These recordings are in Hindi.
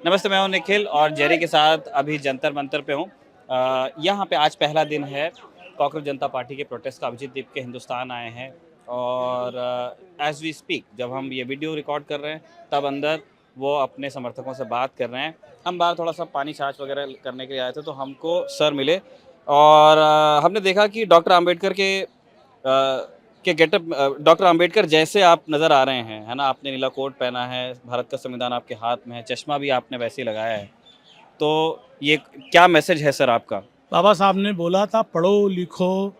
नमस्ते, मैं हूं निखिल और जेरी के साथ अभी जंतर मंतर पे हूं। यहाँ पे आज पहला दिन है कॉकरोच जनता पार्टी के प्रोटेस्ट का। अभिजीत दीप के हिंदुस्तान आए हैं और एज वी स्पीक जब हम ये वीडियो रिकॉर्ड कर रहे हैं तब अंदर वो अपने समर्थकों से बात कर रहे हैं। हम बाहर थोड़ा सा पानी छाछ वगैरह करने के लिए आए थे तो हमको सर मिले और हमने देखा कि डॉक्टर आम्बेडकर के गेटअप, डॉक्टर आम्बेडकर जैसे आप नज़र आ रहे हैं, है ना। आपने नीला कोट पहना है, भारत का संविधान आपके हाथ में है, चश्मा भी आपने वैसे ही लगाया है। तो ये क्या मैसेज है सर आपका? बाबा साहब ने बोला था पढ़ो लिखो,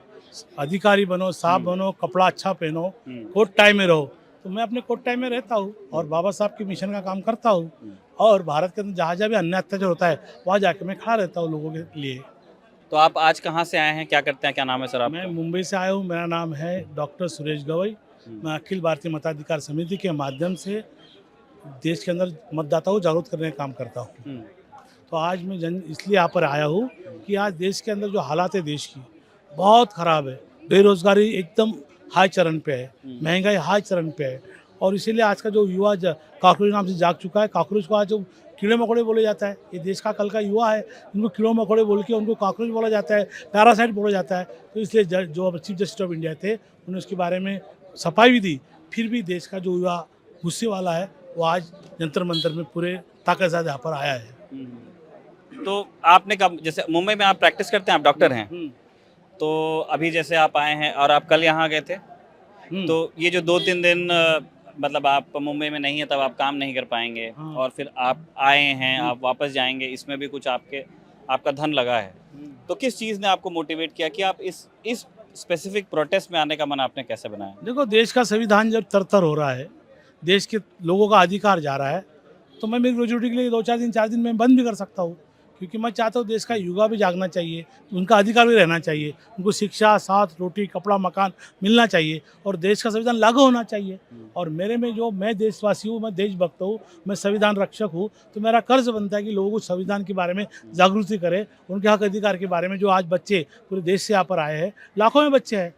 अधिकारी बनो, साहब बनो, कपड़ा अच्छा पहनो, कोट टाई में रहो। तो मैं अपने कोट टाई में रहता हूँ और बाबा साहब के मिशन का काम करता हूँ। और भारत के अंदर जहाँ जहाँ भी अन्याय अत्याचार होता है वहाँ जाके मैं खड़ा रहता हूँ लोगों के लिए। तो आप आज कहाँ से आए हैं, क्या करते हैं, क्या नाम है सर मैं आपका? मुंबई से आया हूँ, मेरा नाम है डॉक्टर सुरेश गवई। मैं अखिल भारतीय मताधिकार समिति के माध्यम से देश के अंदर मतदाताओं को जागरूक करने का काम करता हूँ। तो आज मैं इसलिए यहाँ पर आया हूँ कि आज देश के अंदर जो हालात है देश की बहुत ख़राब है। बेरोजगारी एकदम हाई चरण पे है, महंगाई हाई चरण पे है। और इसीलिए आज का जो युवा कॉकरोच नाम से जाग चुका है। कॉकरोच को आज जो कीड़े मकोड़े बोले जाता है, ये देश का कल का युवा है, उनको कीड़े मकोड़े बोल के उनको कॉकरोच बोला जाता है, पैरासाइट बोला जाता है। तो इसलिए जो चीफ जस्टिस ऑफ इंडिया थे उन्होंने उसके बारे में सफाई भी दी। फिर भी देश का जो युवा गुस्से वाला है वो आज जंतर मंतर में पूरे ताकत के साथ यहाँ पर आया है। तो आपने कब, जैसे मुंबई में आप प्रैक्टिस करते हैं, आप डॉक्टर हैं, तो अभी जैसे आप आए हैं और आप कल यहाँ गए थे, तो ये जो 2-3 दिन मतलब आप मुंबई में नहीं है तब आप काम नहीं कर पाएंगे और फिर आप आए हैं, आप वापस जाएंगे, इसमें भी कुछ आपका धन लगा है। तो किस चीज़ ने आपको मोटिवेट किया कि आप इस स्पेसिफिक प्रोटेस्ट में आने का मन आपने कैसे बनाया? देखो, देश का संविधान जब तरतर हो रहा है, देश के लोगों का अधिकार जा रहा है, तो मैं मेरी रोजी रोटी के लिए 2-4 दिन में बंद भी कर सकता हूँ। क्योंकि मैं चाहता हूँ देश का युवा भी जागना चाहिए, उनका अधिकार भी रहना चाहिए, उनको शिक्षा, साथ, रोटी, कपड़ा, मकान मिलना चाहिए और देश का संविधान लागू होना चाहिए। और मेरे में जो मैं देशवासी हूँ, मैं देशभक्त हूँ, मैं संविधान रक्षक हूँ, तो मेरा कर्ज बनता है कि लोगों को संविधान के बारे में जागृति करें, उनके हक अधिकार के बारे में। जो आज बच्चे पूरे देश से यहाँ पर आए हैं, लाखों में बच्चे हैं,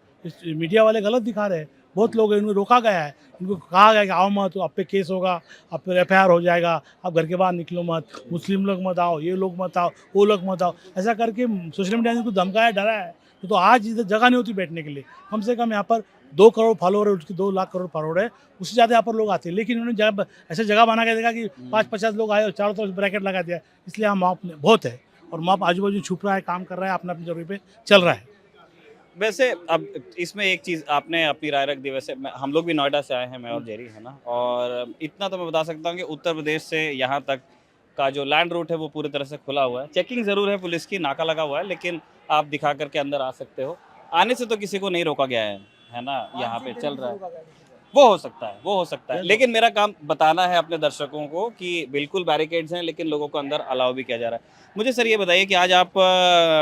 मीडिया वाले गलत दिखा रहे हैं। बहुत लोग हैं, इनको रोका गया है, इनको कहा गया कि आओ मत, आप पे केस होगा, आप पे FIR हो जाएगा, आप घर के बाहर निकलो मत, मुस्लिम लोग मत आओ, ये लोग मत आओ, वो लोग मत आओ, ऐसा करके सोशल मीडिया ने इनको धमकाया, डरा है। तो आज इधर जगह नहीं होती बैठने के लिए। कम से कम यहाँ पर 2 करोड़ फॉलोअर है, उसके 2 लाख करोड़ फॉलोअर है, उससे ज़्यादा यहाँ पर लोग आते हैं। लेकिन उन्होंने जगह ऐसे जगह बना के देखा कि 5-50 लोग आए और चारों तरफ ब्रैकेट लगा दिया, इसलिए यहाँ मॉप बहुत है और मॉप आजू बाजू छुप रहा है, काम कर रहा है, अपने अपनी जरूरत पे चल रहा है। वैसे अब इसमें एक चीज़ आपने अपनी राय रख दी। वैसे हम लोग भी नोएडा से आए हैं, मैं और जेरी, है ना। और इतना तो मैं बता सकता हूँ कि उत्तर प्रदेश से यहाँ तक का जो लैंड रूट है वो पूरी तरह से खुला हुआ है। चेकिंग ज़रूर है, पुलिस की नाका लगा हुआ है, लेकिन आप दिखा करके अंदर आ सकते हो। आने से तो किसी को नहीं रोका गया है ना। यहाँ पे चल रहा है, वो हो सकता है, वो हो सकता है, लेकिन मेरा काम बताना है अपने दर्शकों को कि बिल्कुल बैरिकेड्स हैं, लेकिन लोगों को अंदर अलाउ भी किया जा रहा है। मुझे सर ये बताइए कि आज आप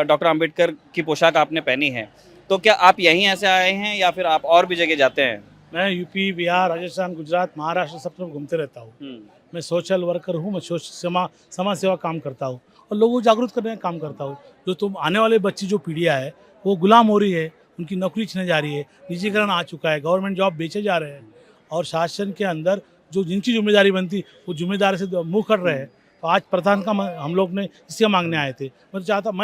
डॉक्टर आम्बेडकर की पोशाक आपने पहनी है, तो क्या आप यहीं ऐसे आए हैं या फिर आप और भी जगह जाते हैं? मैं यूपी, बिहार, राजस्थान, गुजरात, महाराष्ट्र सब तरफ घूमते रहता हूँ। मैं सोशल वर्कर हूँ, मैं समाज सेवा काम करता हूँ और लोगों को जागरूक करने का काम करता हूँ। जो तुम आने वाले बच्ची जो पीढ़ियाँ है वो गुलाम हो रही है, उनकी नौकरी छीने जा रही है, निजीकरण आ चुका है, गवर्नमेंट जॉब बेचे जा रहे हैं और शासन के अंदर जो जिनकी जिम्मेदारी बनती वो जिम्मेदारी से मुँह कर रहे हैं। तो आज प्रधान का हम लोग ने इससे मांगने आए थे। मैं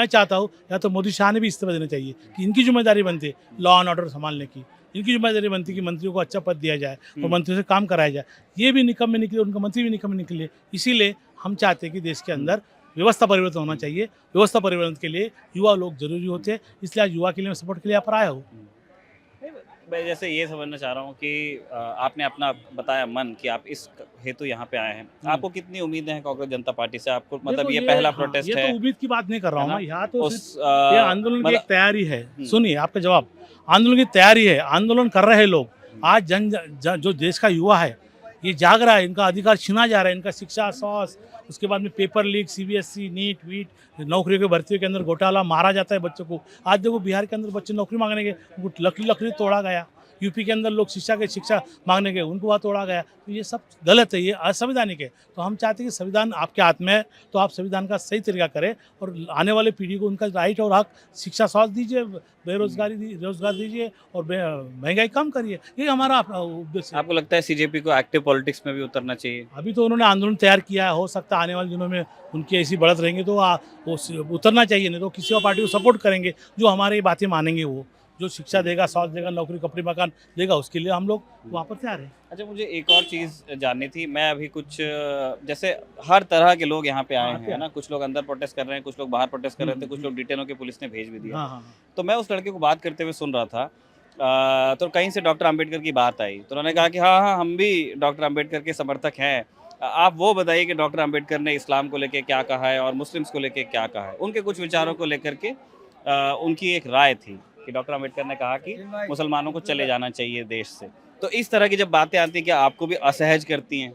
चाहता हूँ या तो मोदी शाह ने भी इस्तीफा देना चाहिए कि इनकी जिम्मेदारी बनती है लॉ एंड ऑर्डर संभालने की, इनकी जिम्मेदारी बनती है कि मंत्रियों को अच्छा पद दिया जाए और मंत्रियों से काम कराया जाए। ये भी निकम्मे निकले, उनका मंत्री भी निकम्मे निकले। इसीलिए हम चाहते हैं कि देश के अंदर व्यवस्था परिवर्तन होना चाहिए। व्यवस्था परिवर्तन के लिए युवा लोग जरूरी होते हैं, इसलिए आज युवा के लिए मैं सपोर्ट के लिए यहाँ पर आया हूँ। मैं जैसे ये समझना चाह रहा हूँ कि आपने अपना बताया मन कि आप इस हेतु यहाँ पे आए हैं। आपको कितनी उम्मीदें हैं कॉकरोच जनता पार्टी से? आपको मतलब ये पहला प्रोटेस्ट ये है? तो उम्मीद की बात नहीं कर रहा हूँ मैं, यहाँ तो उस ये आंदोलन की एक मतलब तैयारी है। सुनिए आपका जवाब, आंदोलन की तैयारी है, आंदोलन कर रहे हैं लोग। आज जो देश का युवा है ये जाग रहा है, इनका अधिकार छीना जा रहा है, इनका शिक्षा, स्वास्थ्य, उसके बाद में पेपर लीक, CBSE, नीट वीट, नौकरियों की भर्तियों के अंदर घोटाला, मारा जाता है बच्चों को। आज देखो बिहार के अंदर बच्चे नौकरी मांगने के, उनको लकड़ी तोड़ा गया। यूपी के अंदर लोग शिक्षा मांगने गए, उनको वहाँ तोड़ा गया। तो ये सब गलत है, ये असंवैधानिक है। तो हम चाहते हैं कि संविधान आपके हाथ में है, तो आप संविधान का सही तरीका करें और आने वाले पीढ़ी को उनका राइट और हक, शिक्षा, स्वास्थ्य दीजिए, रोजगार दीजिए और महंगाई कम करिए। ये हमारा उद्देश्य है। आपको लगता है सीजेपी को एक्टिव पॉलिटिक्स में भी उतरना चाहिए? अभी तो उन्होंने आंदोलन तैयार किया है, हो सकता है आने वाले दिनों में उनकी ऐसी बढ़त रहेंगी तो वो उतरना चाहिए, नहीं तो किसी और पार्टी को सपोर्ट करेंगे जो हमारी बातें मानेंगे, वो जो शिक्षा देगा, स्वास्थ्य देगा, नौकरी, कपड़े, मकान देगा, उसके लिए हम लोग वहाँ पर तैयार हैं। अच्छा, मुझे एक और चीज़ जाननी थी। मैं अभी कुछ जैसे हर तरह के लोग यहाँ पे आए हैं, है ना? कुछ लोग अंदर प्रोटेस्ट कर रहे हैं, कुछ लोग बाहर प्रोटेस्ट कर रहे थे, कुछ लोग डिटेन होके पुलिस ने भेज भी दिया। हाँ, हाँ, हाँ। तो मैं उस लड़के को बात करते हुए सुन रहा था, तो कहीं से डॉक्टर अंबेडकर की बात आई, तो उन्होंने कहा कि हाँ, हाँ, हम भी डॉक्टर अंबेडकर के समर्थक हैं। आप वो बताइए कि डॉक्टर अंबेडकर ने इस्लाम को लेके क्या कहा है और मुस्लिम्स को लेके क्या कहा है? उनके कुछ विचारों को लेकर के उनकी एक राय थी कि डॉक्टर अंबेडकर ने कहा कि मुसलमानों को चले जाना चाहिए देश से। तो इस तरह की जब बातें आती हैं, क्या आपको भी असहज करती हैं?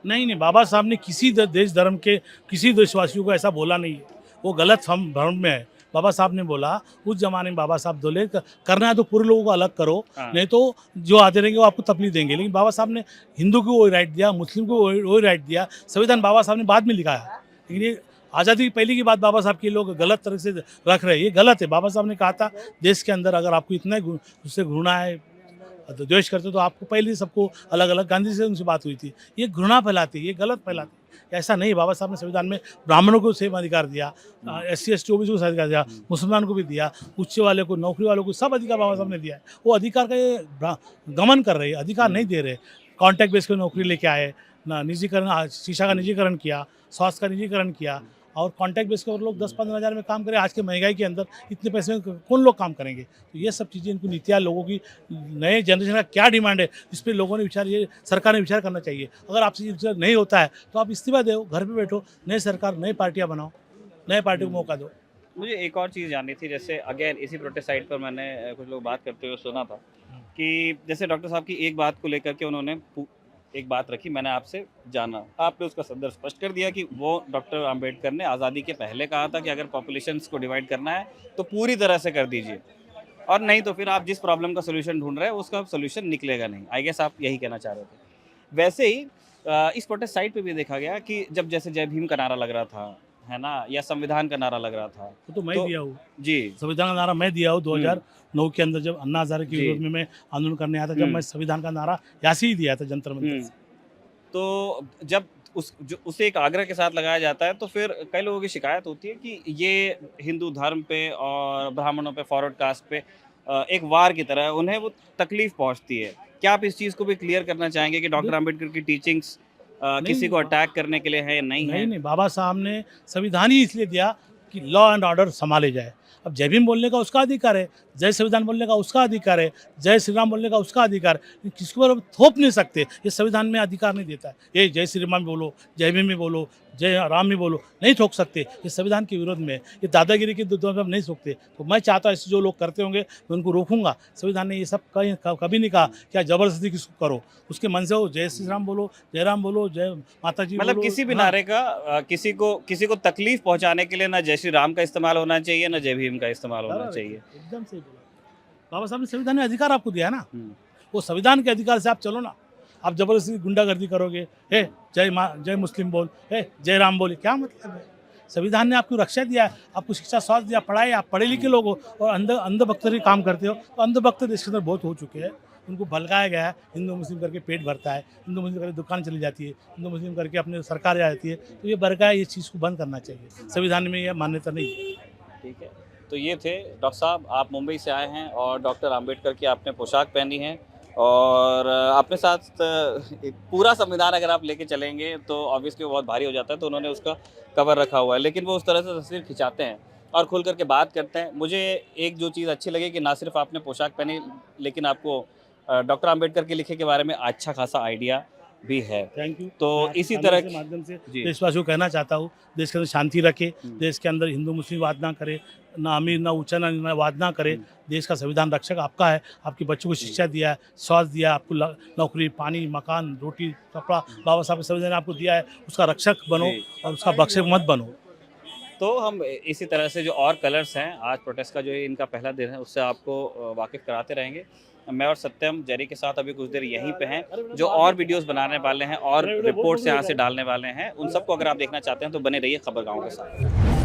नहीं, नहीं, बाबा साहब ने किसी देश धर्म के किसी देशवासियों को ऐसा बोला नहीं है। वो गलत हम भ्रम में है। बाबा साहब ने बोला, उस ज़माने में बाबा साहब बोले करना है तो पूरे लोगों को अलग करो, हाँ। नहीं तो जो आते रहेंगे वो आपको तकलीफ देंगे। लेकिन बाबा साहब ने हिंदू को वही राइट दिया, मुस्लिम को वही राइट दिया। संविधान बाबा साहब ने बाद में लिखा है। लेकिन ये आज़ादी की पहले की बात बाबा साहब की लोग गलत तरह से रख रहे हैं, ये गलत है। बाबा साहब ने कहा था, देश के अंदर अगर आपको इतना उससे घृणा है, तो द्वेष करते तो आपको पहले ही सबको अलग अलग, गांधी जी से उनसे बात हुई थी। ये घृणा फैलाती है, ये गलत फैलाती है। ऐसा नहीं, बाबा साहब ने संविधान में ब्राह्मणों को सेम अधिकार दिया, SC ST OBC को अधिकार दिया, मुसलमान को भी दिया, उच्च वाले को, नौकरी वालों को, सब अधिकार बाबा साहब ने दिया है। वो अधिकार का ये गमन कर रहे हैं, अधिकार नहीं दे रहे। कॉन्ट्रैक्ट बेस पर नौकरी लेके आए, ना निजीकरण, शिक्षा का निजीकरण किया, स्वास्थ्य का निजीकरण किया, और कॉन्ट्रैक्ट बेस पर लोग 10-15 हज़ार में काम करें। आज के महंगाई के अंदर इतने पैसे में कौन लोग काम करेंगे? तो ये सब चीज़ें, इनको नीतियाँ, लोगों की नए जनरेशन का क्या डिमांड है, इस पर लोगों ने विचार, ये सरकार ने विचार करना चाहिए। अगर आपसे ये विचार नहीं होता है तो आप इस्तीफा दो, घर पे बैठो, नई सरकार, नई पार्टियाँ बनाओ, नए पार्टी को मौका दो। मुझे एक और चीज़ जाननी थी, जैसे अगेन इसी प्रोटेस्ट साइट पर मैंने कुछ लोग बात करते हुए सुना था कि जैसे डॉक्टर साहब की एक बात को लेकर के उन्होंने एक बात रखी, मैंने आपसे जाना, आपने उसका संदर्भ स्पष्ट कर दिया कि वो डॉक्टर अंबेडकर ने आज़ादी के पहले कहा था कि अगर पॉपुलेशंस को डिवाइड करना है तो पूरी तरह से कर दीजिए, और नहीं तो फिर आप जिस प्रॉब्लम का सोल्यूशन ढूंढ रहे हैं उसका सोल्यूशन निकलेगा नहीं। आई गेस आप यही कहना चाह रहे थे। वैसे ही इस प्रोटेस्ट साइट पे भी देखा गया कि जब जैसे जय भीम का नारा लग रहा था, है ना, या संविधान का नारा लग रहा था, वो तो मैं तो दिया हूँ, जी, संविधान का नारा मैं दिया हूँ 2009 के अंदर, जब अन्ना हजारे के जी। विरोध में मैं आंदोलन करने आया था, जब मैं संविधान का नारा यासी ही दिया था जंतर मंतर हम्म, से। तो जब उसे एक आग्रह के साथ लगाया जाता है तो फिर कई लोगों की शिकायत होती है कि ये हिंदू धर्म पे और ब्राह्मणों पे, फॉरवर्ड कास्ट पे एक वार की तरह उन्हें वो तकलीफ पहुंचती है। क्या आप इस चीज़ को भी क्लियर करना चाहेंगे कि डॉक्टर अंबेडकर की टीचिंग्स किसी को अटैक करने के लिए है या नहीं है? नहीं, बाबा साहब ने संविधान ही इसलिए दिया कि लॉ एंड ऑर्डर संभाले जाए। अब जय भीम बोलने का उसका अधिकार है, जय संविधान बोलने का उसका अधिकार है, जय श्री राम बोलने का उसका अधिकार है। लेकिन किसी को थोप नहीं सकते, ये संविधान में अधिकार नहीं देता है। ये जय श्री राम भी बोलो, जय भीम भी बोलो, जय राम भी बोलो, नहीं ठोक सकते। ये संविधान के विरोध में है, ये दादागिरी के दुद्ध में हम नहीं ठोकते। तो मैं चाहता हूँ ऐसे जो लोग करते होंगे मैं उनको रोकूंगा। संविधान ने ये सब कभी नहीं कहा कि आप जबरदस्ती किसको करो, उसके मन से हो, जय श्री राम बोलो, जय राम बोलो, जय माता जी मतलब बोलो। किसी भी हाँ। नारे का किसी को तकलीफ पहुंचाने के लिए ना जय श्री राम का इस्तेमाल होना चाहिए, ना जय भीम का इस्तेमाल होना चाहिए। एकदम सही बोला। बाबा साहब ने संविधान में अधिकार आपको दिया है ना, हम्म, वो संविधान के अधिकार से आप चलो ना। आप जबरदस्ती गुंडागर्दी करोगे, हे जय मुस्लिम बोल, हे जय राम बोले, क्या मतलब है? संविधान ने आपको रक्षा दिया है, आपको शिक्षा, स्वास्थ्य दिया, पढ़ाई, आप पढ़े लिखे लोग हो और अंधभक्त के काम करते हो। तो अंधभक्त देश के अंदर बहुत हो चुके हैं, उनको भड़काया गया है। हिंदू मुस्लिम करके पेट भरता है, हिंदू मुस्लिम करके दुकान चली जाती है, हिंदू मुस्लिम करके अपने सरकार आ जाती है। तो ये भड़काया, ये चीज़ को बंद करना चाहिए। संविधान में यह मान्यता नहीं है। ठीक है। तो ये थे डॉक्टर साहब, आप मुंबई से आए हैं और डॉक्टर अंबेडकर की आपने पोशाक पहनी है, और अपने साथ एक पूरा संविधान अगर आप लेके चलेंगे तो ऑब्वियसली वो बहुत भारी हो जाता है, तो उन्होंने उसका कवर रखा हुआ है, लेकिन वो उस तरह से तस्वीर खिंचाते हैं और खुल करके बात करते हैं। मुझे एक जो चीज़ अच्छी लगी कि ना सिर्फ आपने पोशाक पहनी, लेकिन आपको डॉक्टर अंबेडकर के लिखे के बारे में अच्छा खासा आइडिया भी है। Thank you. तो मैं आपके इसी चैनल तरह के माध्यम से जी। देशवासियों को कहना चाहता हूँ, देश के अंदर शांति रखे, देश के अंदर हिंदू मुस्लिम वाद ना करे, ना अमीर ना ऊंचा ना वाद ना करे। देश का संविधान रक्षक आपका है, आपके बच्चों को शिक्षा दिया है, स्वास्थ्य दिया है, आपको नौकरी, पानी, मकान, रोटी, कपड़ा बाबा साहब के संविधान ने आपको दिया है। उसका रक्षक बनो जी। और उसका भक्षक मत बनो। तो हम इसी तरह से जो और कलर्स हैं, आज प्रोटेस्ट का जो ये इनका पहला दिन है, उससे आपको वाकिफ़ कराते रहेंगे। मैं और सत्यम जेरी के साथ अभी कुछ देर यहीं पे हैं, जो और वीडियोस बनाने वाले हैं और रिपोर्ट्स यहाँ से डालने वाले हैं। उन सबको अगर आप देखना चाहते हैं तो बने रहिए खबरगांव के साथ।